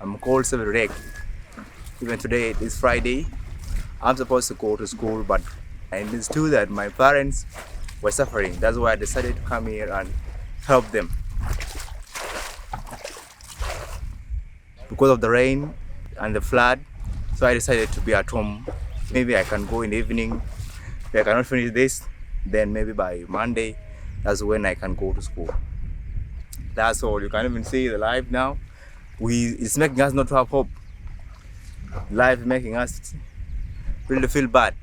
I'm called every day. Even today is Friday. I'm supposed to go to school, but I understood that my parents were suffering. That's why I decided to come here and help them. Because of the rain and the flood, so I decided to be at home. Maybe I can go in the evening. If I cannot finish this, then maybe by Monday, that's when I can go to school. That's all. You can't even see the life now. It's making us not to have hope. Life is making us really feel bad.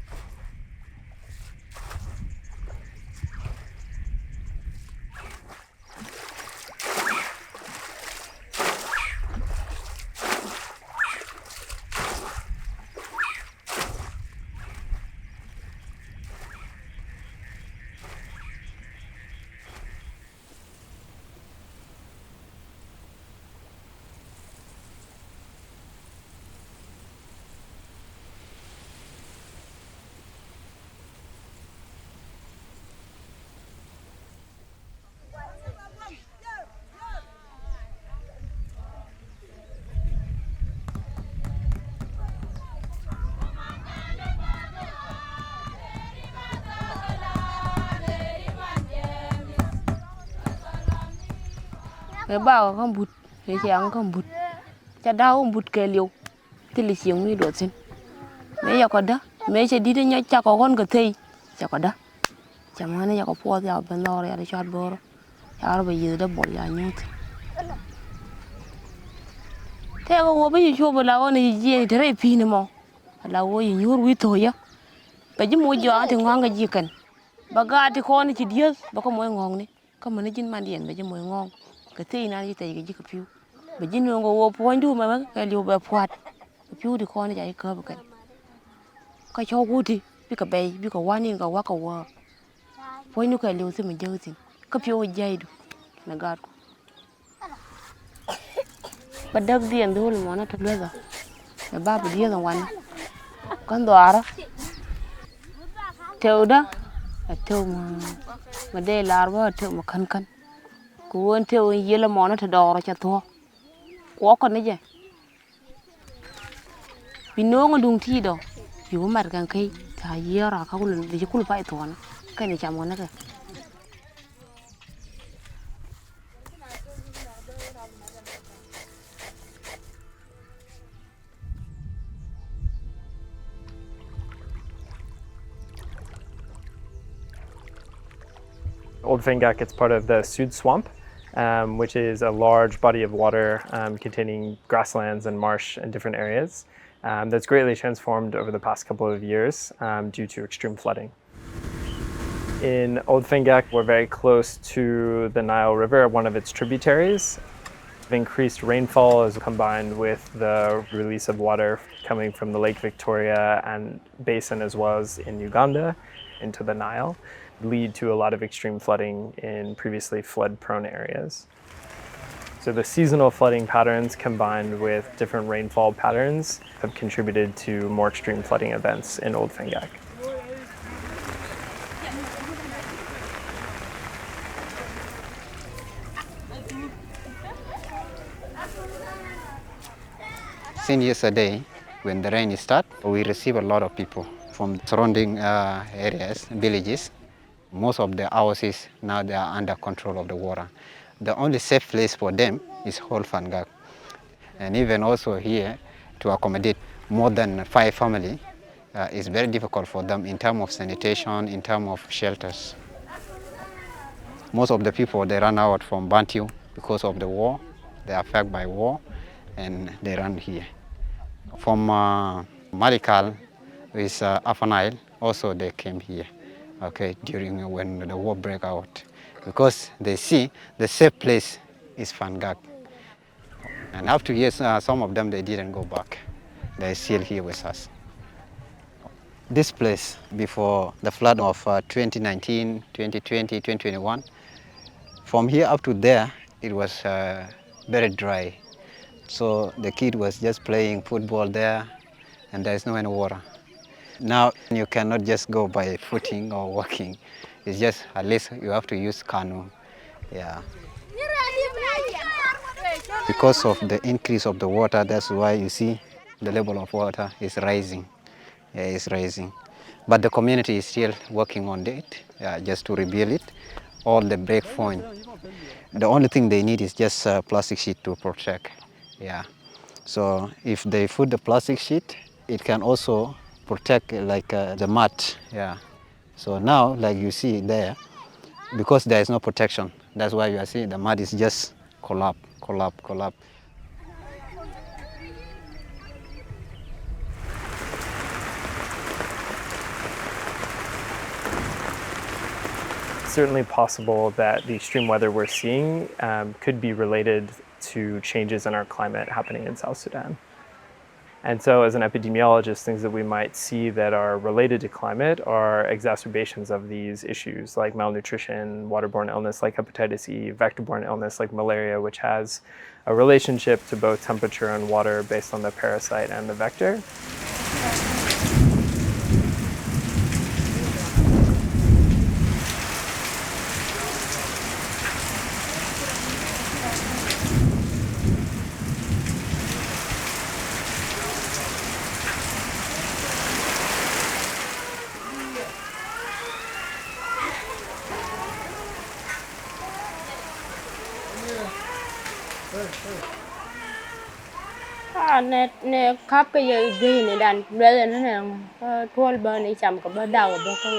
Cái bao không bụt, cái chàng không bụt, cha đau không bụt cái liều, thì lịch sử mới đuổi xin. Mấy giờ còn đó, mấy giờ đi đến nhà cha có con cái thây, cha có đó, cha mà này cha có phô thì bên đó rồi cho ăn bò, cha bây giờ đã bỏ nhà nhốt. Thế có bây giờ cho bên nào này gì thế này pin mà, là ôi nhốt vui thôi á, bây giờ mua gió thì ngon cái gì cần, baga thì con thì chỉ điếc, baga mua ngon này, có mà nó chín man điện bây giờ mua ngon. Cái thây này thì cái gì cái phiếu, bây giờ nó có phơi đủ mà cái liều bè phượt, cái phiếu thì con nó chạy cơ bực cái cho cú thì biết cái bè biết cái quan này cái quá cái quá, phơi nó cái liều thì mình chơi gì, cái phiếu dây được, là gạt, bắt đầu điên thôi mà nó thật luôn rồi, là ba bữa điên rồi quan, con đỏ đó, theo đó, theo mà đây là bao theo mà khăn khăn. Cuốn theo yên là món nó thật đỏ cho thua quá còn đấy chứ vì nó ngon đúng thi đâu yếu mặt càng khi thà yên ra không lần thì cũng phải thua nó cái này chả món nó kìa. Old Fangak, it's part of the Sud swamp, which is a large body of water containing grasslands and marsh in different areas that's greatly transformed over the past couple of years due to extreme flooding. In Old Fangak, we're very close to the Nile River, one of its tributaries. Increased rainfall is combined with the release of water coming from the Lake Victoria and basin as well as in Uganda into the Nile, lead to a lot of extreme flooding in previously flood-prone areas. So the seasonal flooding patterns combined with different rainfall patterns have contributed to more extreme flooding events in Old Fangak. Since yesterday, when the rain starts, we receive a lot of people from surrounding areas, villages. Most of the houses now they are under control of the water. The only safe place for them is Old Fangak. And even also here, to accommodate more than 5 families, it's very difficult for them in terms of sanitation, in terms of shelters. Most of the people, they run out from Bantu because of the war. They are affected by war, and they run here. From Malikal, with Afanile, also they came here. Okay, during when the war broke out, because they see the safe place is Fangak. And after years, some of them, they didn't go back. They're still here with us. This place, before the flood of 2019, 2020, 2021, from here up to there, it was very dry. So the kid was just playing football there, and there's no any water. Now you cannot just go by footing or walking. It's just at least you have to use canoe. Yeah. Because of the increase of the water, that's why you see the level of water is rising. Yeah, it's rising. But the community is still working on it, just to rebuild it. All the break point. The only thing they need is just a plastic sheet to protect. Yeah. So if they put the plastic sheet, it can also protect like the mud. Yeah. So now, like you see there, because there is no protection, that's why you are seeing the mud is just collapse. Certainly possible that the extreme weather we're seeing could be related to changes in our climate happening in South Sudan. And so as an epidemiologist, things that we might see that are related to climate are exacerbations of these issues like malnutrition, waterborne illness like hepatitis E, vector-borne illness like malaria, which has a relationship to both temperature and water based on the parasite and the vector. ne kap cái giờ đi này đàn bây giờ nó là thua bờ này chậm có bờ đầu bờ có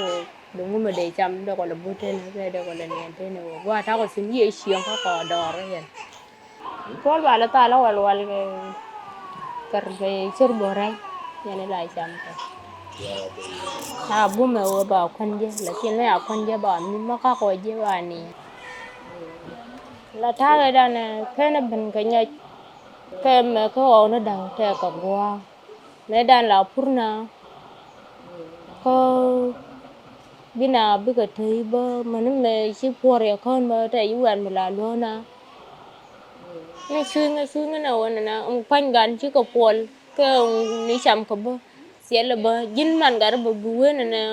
đúng mà để chậm đâu còn là bút trên nó đâu còn là nền trên nó qua tháo có xin gì xiên có đỏ rồi vậy thua bờ là ta là cái cар về sur bờ rai nhà này lại chậm bố mẹ ở bảo con chứ là chuyện này con chứ bảo mình mà có coi chứ bà này là tháo cái đàn này cái nó bên cái nhà cái mà cái hồ nó đầu theo cả qua mấy đàn là purna có biết nào biết cái thứ bơ mà nó mày chỉ qua rồi con mà tại yêu anh mà là luôn na nó xương cái nào nè ông phanh gan chỉ có quần cái ông đi chăm có bơ sẽ là bơ dính man cả bơ bùa nè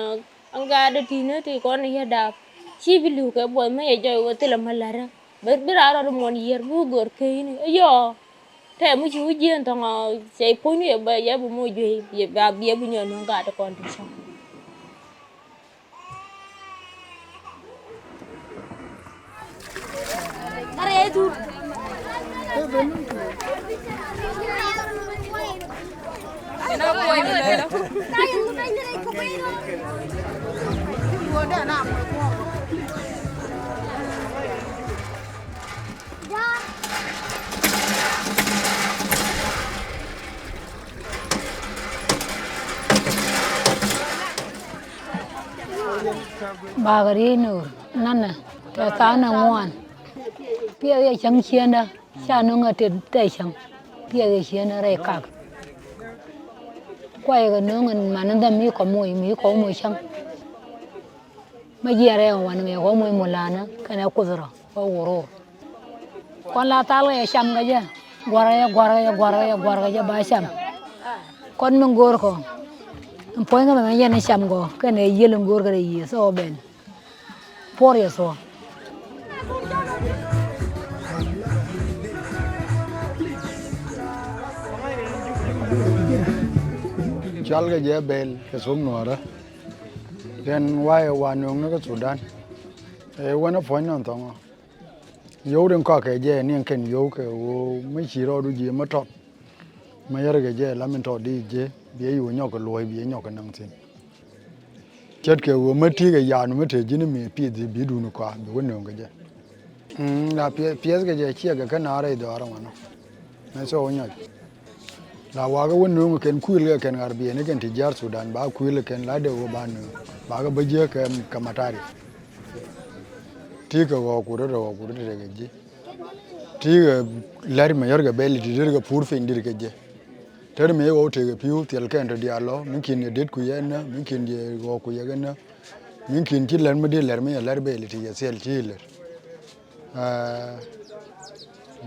ông gà đó thì nữa thì con này đạp chỉ biết lưu cái bơ mấy giờ chơi cái làm là ra biết ra rồi muốn giờ bùa gọt cái này ayo thế mới chú ý thằng sẽ phối nhiều bây giờ bố duy và bia bây giờ nó cả cho con thì sao bagari nur nana ta kana ngwan pia ye chang chienda cha no ngate tai chang pia ye chiena re kak quay cái nó ngân mà nó đâm mi có mùi chăng mà giờ đây hoàn người có mùi là nó cái nào cũng rồi có goro con la tao cái chăm cái gì guara ya ba chăm con mình gor ko point cái mà giờ chăm ko cái này giờ lưng gor cái gì so ben por eso chal cái dễ bel cái súng nọ đó then why one nó cái Sudan when nó phơi nó tông yếu đừng có cái dễ niên cái yếu cái mấy chỉ rồi đôi gì mà trọt mà giờ cái dễ làm mình trọt đi dễ bây giờ nhau cái lôi bây giờ nhau cái năng xin chết cái mà thi cái nhà nó mới thấy chỉ nó mình bị gì bị đủ nó qua bị quên nó cái dễ là PS cái dễ chia cái nào đấy đó mà nó nên số nhau la waga wonu ken kuil ken arbi ne ken tijar Sudan ba kuil ken la de wo ban ba ga baje ken kamatari tiga go ku de ge tiga lari ma yorga beli dirga pur fe indir ge ter me wo te ge piu tel ken to dialo min kin det ku yen min kin je go ku ye gen min kin ti ler me de ler me ler beli ti ye sel ti ler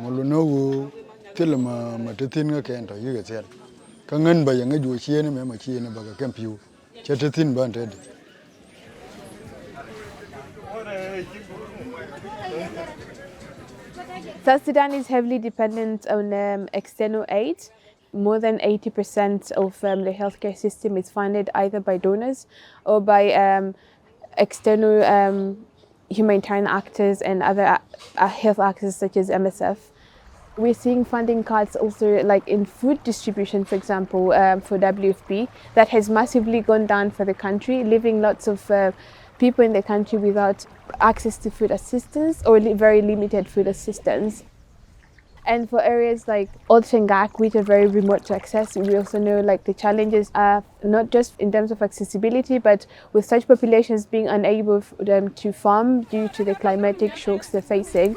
muluno wo tilma matatin ga ken to yiga sel ka ngan ba yanga ju chiene me ma chiene ba ga kampiu chatatin ban tede South Sudan is heavily dependent on external aid. More than 80% of the healthcare system is funded either by donors or by external humanitarian actors and other health actors such as MSF. We're seeing funding cuts also like in food distribution, for example, for WFP, that has massively gone down for the country, leaving lots of people in the country without access to food assistance or very limited food assistance. And for areas like Old Fangak, which are very remote to access, we also know like the challenges are not just in terms of accessibility, but with such populations being unable for them to farm due to the climatic shocks they're facing.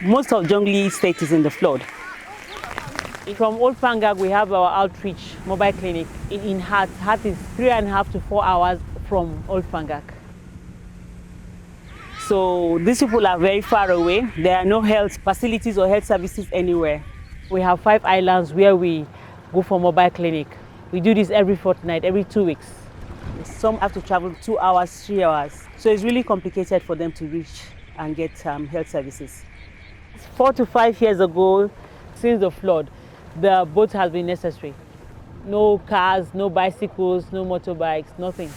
Most of Jonglei state is in the flood. From Old Fangak, we have our outreach mobile clinic in Hart. Hart is 3.5 to 4 hours from Old Fangak. So these people are very far away. There are no health facilities or health services anywhere. We have 5 islands where we go for mobile clinic. We do this every fortnight, every 2 weeks. Some have to travel 2 hours, 3 hours. So it's really complicated for them to reach and get health services. 4 to 5 years ago, since the flood, the boat has been necessary. No cars, no bicycles, no motorbikes, nothing.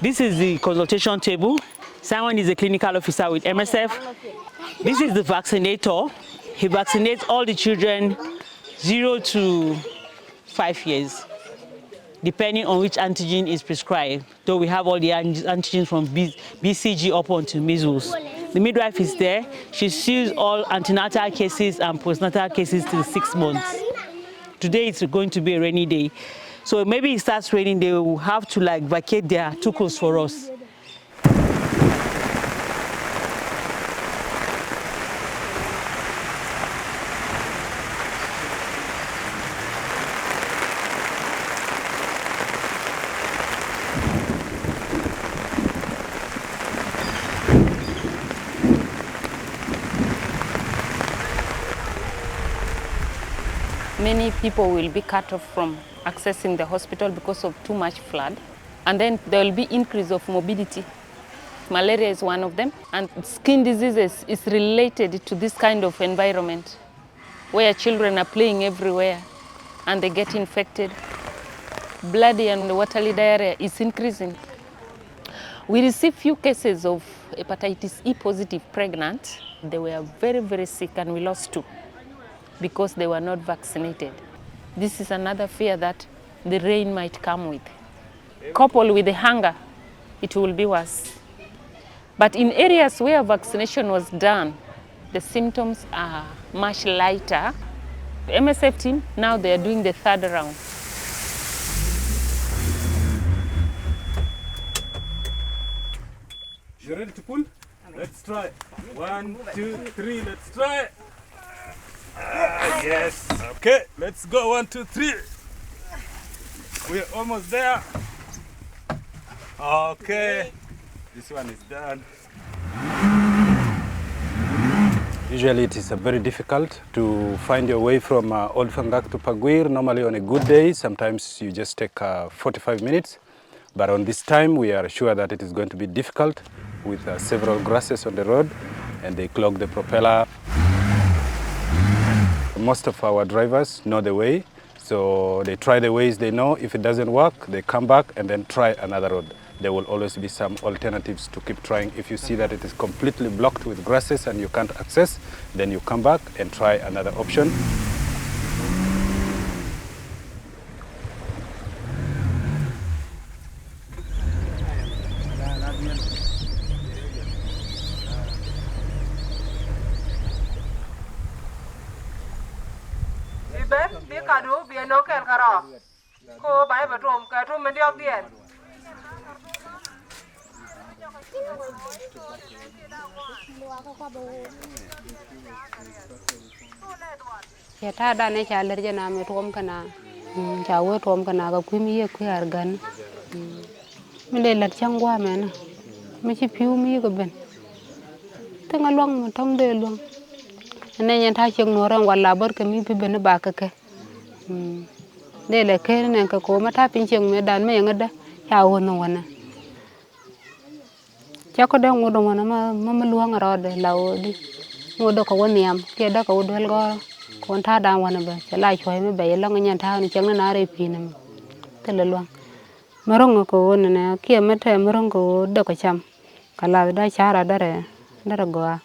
This is the consultation table. Simon is a clinical officer with MSF. This is the vaccinator. He vaccinates all the children 0 to 5 years, depending on which antigen is prescribed. Though we have all the antigens from BCG up onto measles. The midwife is there. She sees all antenatal cases and postnatal cases till 6 months. Today it's going to be a rainy day. So maybe it starts raining, they will have to like vacate their tukos for us. Many people will be cut off from accessing the hospital because of too much flood. And then there will be increase of morbidity. Malaria is one of them. And skin diseases is related to this kind of environment where children are playing everywhere and they get infected. Bloody and watery diarrhea is increasing. We received few cases of hepatitis E positive pregnant. They were very, very sick and we lost 2 because they were not vaccinated. This is another fear that the rain might come with. Coupled with the hunger, it will be worse. But in areas where vaccination was done, the symptoms are much lighter. The MSF team, now they are doing the 3rd round. You ready to pull? Let's try. 1, 2, 3, let's try. Yes. Okay, let's go. 1, 2, 3. We're almost there. Okay. This one is done. Usually it is very difficult to find your way from Old Fangak to Paguir. Normally on a good day, sometimes you just take 45 minutes. But on this time, we are sure that it is going to be difficult with several grasses on the road and they clog the propeller. Most of our drivers know the way, so they try the ways they know. If it doesn't work, they come back and then try another road. There will always be some alternatives to keep trying. If you see that it is completely blocked with grasses and you can't access, then you come back and try another option. ben bi kadu bi no ken karo ko bai ba trom ka trom men diok dien ya ta da ne cha ler jana me trom kana cha wo trom kana ga ku mi ye ku ar gan mi le lat chang wa me na mi chi piu mi ga ben ta nga long mo tong de long ne nyen ta cheng no ran wala bor ka mi pi ben ba ka ke de le ke ne ka ko ma ta pin cheng me dan me nga da cha wo no wana cha ko de ngo do wana ma luang ro de lawo di ngo do ko woniam ke da ko del go kon ta da wana ba cha lai choi me ba ye long nyen ta ni cheng na re pi na te le luang ma rong ko wona ne ke me te ma rong ko de ko cham kala da cha ra da re go a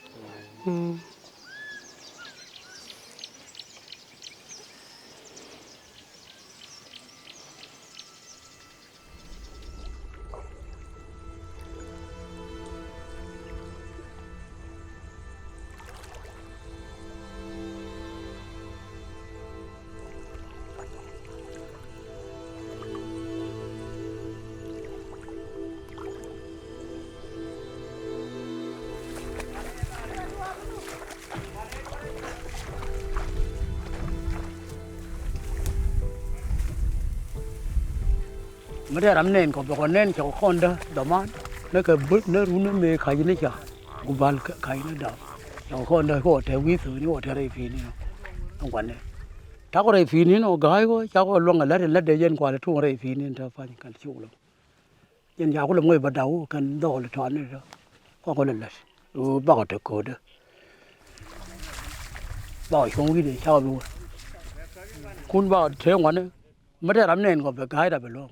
mà đây làm nên còn nên cho con đó đỏ mát nó cái bước nó rú nó mê khai nó chả cũng van khai nó đỏ cho con đó có thể quý thứ nó có thể đây phi nó không quan này cháu có đây phi nó gái quá cháu có luôn là lát để dân qua là thu đây phi nên cho phải cần chịu lắm dân cháu có làm người bắt đầu cần đo là thoáng này đó có lần là bao được cố đó bao không cái gì sao luôn kun bao thế ngoan mà đây làm nên còn phải cái đã phải luôn